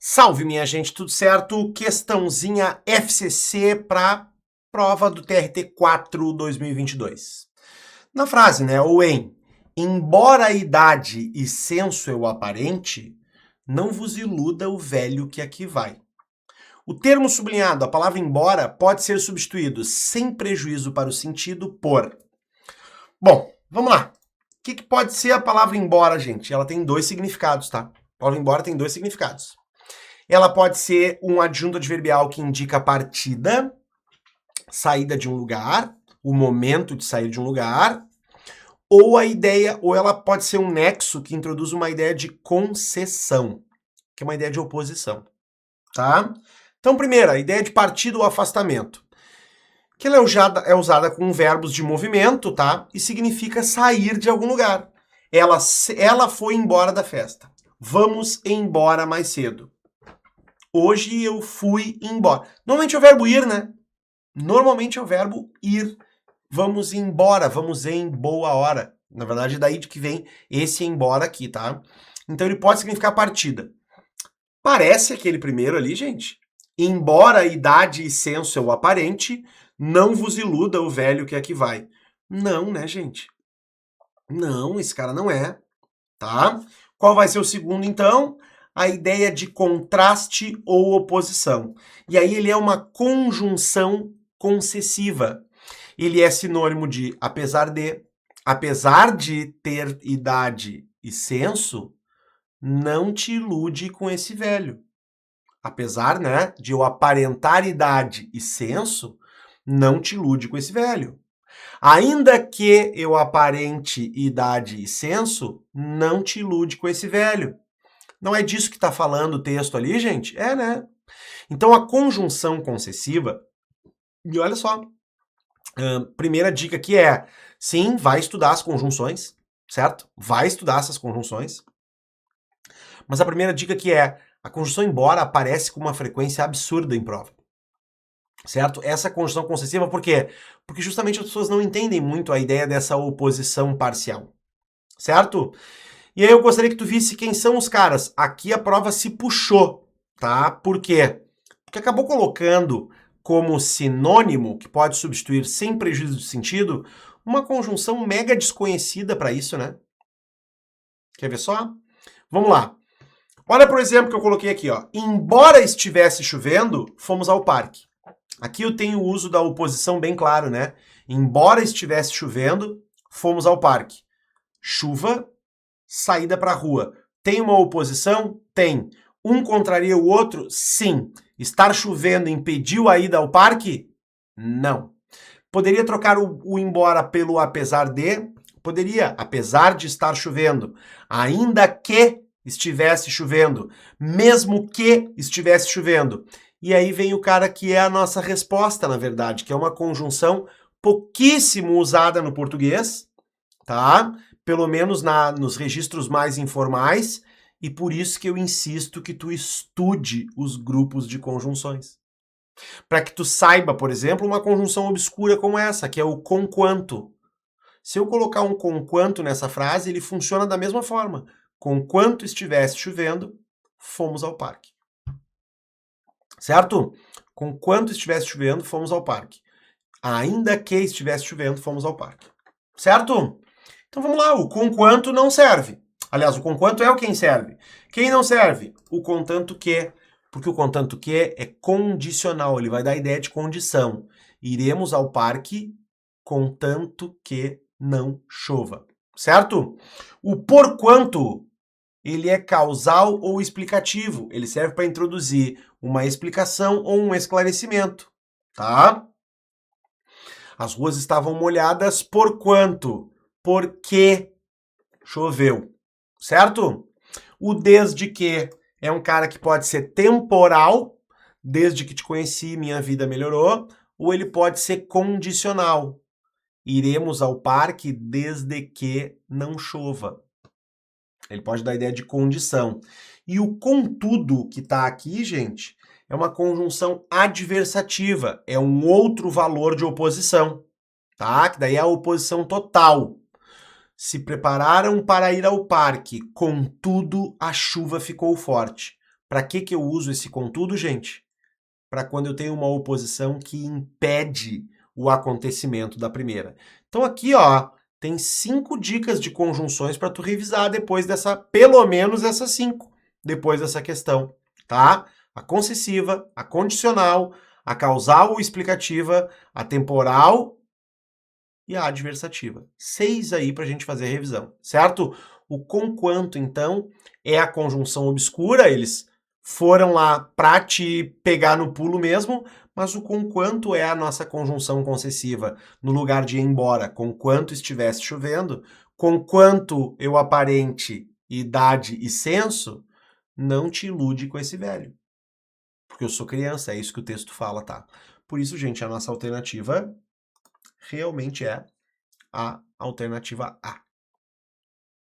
Salve, minha gente, tudo certo? Questãozinha FCC para prova do TRT4 2022. Na frase, né, ou em, embora a idade e senso eu aparente, não vos iluda o velho que aqui vai. O termo sublinhado, a palavra embora, pode ser substituído sem prejuízo para o sentido por. Bom, vamos lá. O que pode ser a palavra embora, gente? Ela tem dois significados, tá? A palavra embora tem dois significados. Ela pode ser um adjunto adverbial que indica a partida, saída de um lugar, o momento de sair de um lugar, ou a ideia, ou ela pode ser um nexo que introduz uma ideia de concessão, que é uma ideia de oposição, tá? Então, primeiro, a ideia de partida ou afastamento, que ela é usada com verbos de movimento, tá? E significa sair de algum lugar. Ela foi embora da festa. Vamos embora mais cedo. Hoje eu fui embora. Normalmente é o verbo ir, né? Normalmente é o verbo ir. Vamos embora, vamos em boa hora. Na verdade, é daí que vem esse embora aqui, tá? Então ele pode significar partida. Parece aquele primeiro ali, gente. Embora a idade e senso é o aparente, não vos iluda o velho que aqui vai. Não, né, gente? Não, esse cara não é, tá? Qual vai ser o segundo, então? A ideia de contraste ou oposição. E aí ele é uma conjunção concessiva. Ele é sinônimo de apesar de ter idade e senso, não te ilude com esse velho. Apesar, né, de eu aparentar idade e senso, não te ilude com esse velho. Ainda que eu aparente idade e senso, não te ilude com esse velho. Não é disso que está falando o texto ali, gente? É, né? Então, a conjunção concessiva, e olha só, primeira dica aqui é, sim, vai estudar as conjunções, certo? Vai estudar essas conjunções. Mas a primeira dica aqui é, a conjunção embora aparece com uma frequência absurda em prova. Certo? Essa conjunção concessiva, por quê? Porque justamente as pessoas não entendem muito a ideia dessa oposição parcial. Certo? E aí eu gostaria que tu visse quem são os caras. Aqui a prova se puxou, tá? Por quê? Porque acabou colocando como sinônimo, que pode substituir sem prejuízo de sentido, uma conjunção mega desconhecida para isso, né? Quer ver só? Vamos lá. Olha, por exemplo, que eu coloquei aqui, ó. Embora estivesse chovendo, fomos ao parque. Aqui eu tenho o uso da oposição bem claro, né? Embora estivesse chovendo, fomos ao parque. Chuva, saída para a rua. Tem uma oposição? Tem. Um contraria o outro? Sim. Estar chovendo impediu a ida ao parque? Não. Poderia trocar o embora pelo apesar de? Poderia, apesar de estar chovendo. Ainda que estivesse chovendo. Mesmo que estivesse chovendo. E aí vem o cara que é a nossa resposta, na verdade, que é uma conjunção pouquíssimo usada no português, tá? Pelo menos nos registros mais informais, e por isso que eu insisto que tu estude os grupos de conjunções. Para que tu saiba, por exemplo, uma conjunção obscura como essa, que é o conquanto. Se eu colocar um conquanto nessa frase, ele funciona da mesma forma. Conquanto estivesse chovendo, fomos ao parque. Certo? Conquanto estivesse chovendo, fomos ao parque. Ainda que estivesse chovendo, fomos ao parque. Certo? Então vamos lá, o conquanto não serve. Aliás, o conquanto é o quem serve. Quem não serve? O contanto que. Porque o contanto que é condicional, ele vai dar a ideia de condição. Iremos ao parque contanto que não chova. Certo? O porquanto, ele é causal ou explicativo. Ele serve para introduzir uma explicação ou um esclarecimento. Tá? As ruas estavam molhadas porquanto? Porque choveu, certo? O desde que é um cara que pode ser temporal, desde que te conheci, minha vida melhorou, ou ele pode ser condicional. Iremos ao parque desde que não chova. Ele pode dar a ideia de condição. E o contudo que está aqui, gente, é uma conjunção adversativa, é um outro valor de oposição, tá? Que daí é a oposição total. Se prepararam para ir ao parque, contudo a chuva ficou forte. Para que eu uso esse contudo, gente? Para quando eu tenho uma oposição que impede o acontecimento da primeira. Então aqui, ó, tem 5 dicas de conjunções para tu revisar depois dessa, pelo menos essas 5, depois dessa questão, tá? A concessiva, a condicional, a causal ou explicativa, a temporal e a adversativa. 6 aí para a gente fazer a revisão, certo? O conquanto, então, é a conjunção obscura, eles foram lá para te pegar no pulo mesmo, mas o conquanto é a nossa conjunção concessiva, no lugar de embora, conquanto estivesse chovendo, conquanto eu aparente idade e senso, não te ilude com esse velho. Porque eu sou criança, é isso que o texto fala, tá? Por isso, gente, a nossa alternativa realmente é a alternativa A.